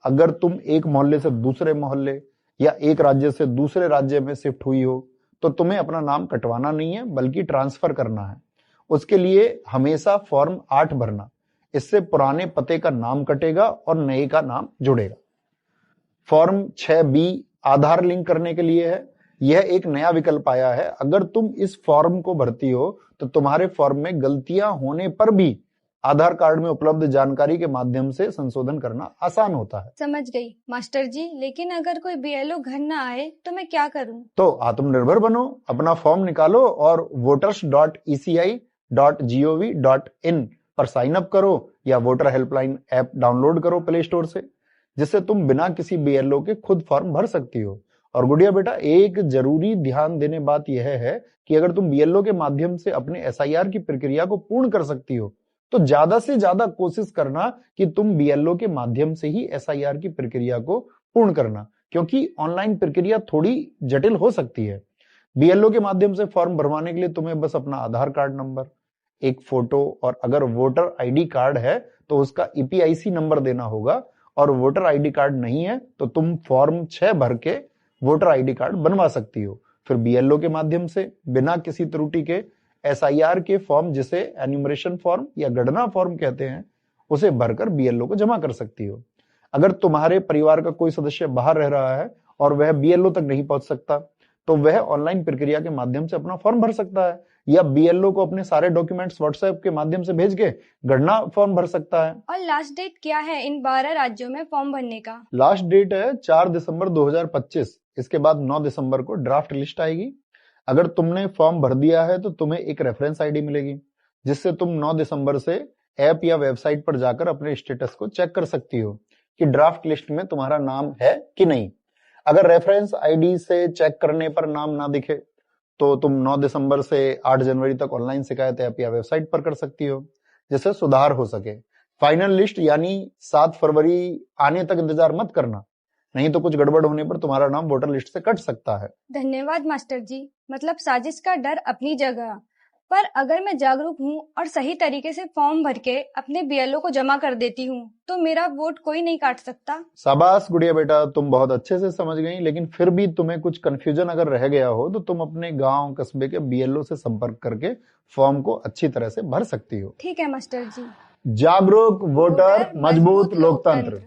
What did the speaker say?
अगर तुम एक मोहल्ले से दूसरे मोहल्ले या एक राज्य से दूसरे राज्य में शिफ्ट हुई हो तो तुम्हें अपना नाम कटवाना नहीं है बल्कि ट्रांसफर करना है। उसके लिए हमेशा फॉर्म 8 भरना। इससे पुराने पते का नाम कटेगा और नए का नाम जुड़ेगा। फॉर्म 6B आधार लिंक करने के लिए है। यह एक नया विकल्प आया है। अगर तुम इस फॉर्म को भरती हो तो तुम्हारे फॉर्म में गलतियां होने पर भी आधार कार्ड में उपलब्ध जानकारी के माध्यम से संशोधन करना आसान होता है। समझ गई मास्टर जी, लेकिन अगर कोई बीएलओ घर ना आए तो मैं क्या करूं? तो आत्मनिर्भर बनो, अपना फॉर्म निकालो और voters.eci.gov.in पर साइन अप करो या वोटर हेल्पलाइन ऐप डाउनलोड करो प्ले स्टोर से, जिससे तुम बिना किसी बीएलओ के खुद फॉर्म भर सकती हो। और गुड़िया बेटा, एक जरूरी ध्यान देने बात यह है कि अगर तुम बीएलओ के माध्यम से अपने एसआईआर की प्रक्रिया को पूर्ण कर सकती हो तो ज्यादा से ज्यादा कोशिश करना कि तुम बीएलओ के माध्यम से ही एसआईआर की प्रक्रिया को पूर्ण करना, क्योंकि ऑनलाइन प्रक्रिया थोड़ी जटिल हो सकती है। बीएलओ के माध्यम से फॉर्म भरवाने के लिए तुम्हें बस अपना आधार कार्ड नंबर, एक फोटो और अगर वोटर आईडी कार्ड है तो उसका ईपीआईसी नंबर देना होगा, और वोटर आईडी कार्ड नहीं है तो तुम फॉर्म 6 भर के वोटर आईडी कार्ड बनवा सकती हो। फिर बीएलओ के माध्यम से बिना किसी त्रुटि के एसआईआर के फॉर्म, जिसे एन्यूमरेशन फॉर्म या गणना फॉर्म कहते हैं, उसे भरकर बीएलओ को जमा कर सकती हो। अगर तुम्हारे परिवार का कोई सदस्य बाहर रह रहा है और वह बीएलओ तक नहीं पहुंच सकता तो वह ऑनलाइन प्रक्रिया के माध्यम से अपना फॉर्म भर सकता है या बीएलओ को अपने सारे डॉक्यूमेंट्स व्हाट्सएप के माध्यम से भेज के गणना फॉर्म भर सकता है। और लास्ट डेट क्या है इन 12 राज्यों में फॉर्म भरने का? लास्ट डेट है 4 दिसंबर 2025। इसके बाद 9 दिसंबर को ड्राफ्ट लिस्ट आएगी। अगर तुमने फॉर्म भर दिया है तो तुम्हें एक रेफरेंस आईडी मिलेगी, जिससे तुम 9 दिसंबर से ऐप या वेबसाइट पर जाकर अपने स्टेटस को चेक कर सकती हो कि ड्राफ्ट लिस्ट में तुम्हारा नाम है कि नहीं। अगर रेफरेंस आईडी से चेक करने पर नाम ना दिखे तो तुम 9 दिसंबर से 8 जनवरी तक ऑनलाइन शिकायत ऐप या वेबसाइट पर कर सकती हो, जिससे सुधार हो सके। फाइनल लिस्ट यानी 7 फरवरी आने तक इंतजार मत करना, नहीं तो कुछ गड़बड़ होने पर तुम्हारा नाम वोटर लिस्ट से कट सकता है। धन्यवाद मास्टर जी। मतलब साजिश का डर अपनी जगह, पर अगर मैं जागरूक हूँ और सही तरीके से फॉर्म भर के अपने बीएलओ को जमा कर देती हूँ तो मेरा वोट कोई नहीं काट सकता। शाबाश गुड़िया बेटा, तुम बहुत अच्छे से समझ गई। लेकिन फिर भी तुम्हें कुछ कंफ्यूजन अगर रह गया हो तो तुम अपने गांव कस्बे के बीएलओ से संपर्क करके फॉर्म को अच्छी तरह से भर सकती हो। ठीक है मास्टर जी। जागरूक वोटर, मजबूत लोकतंत्र।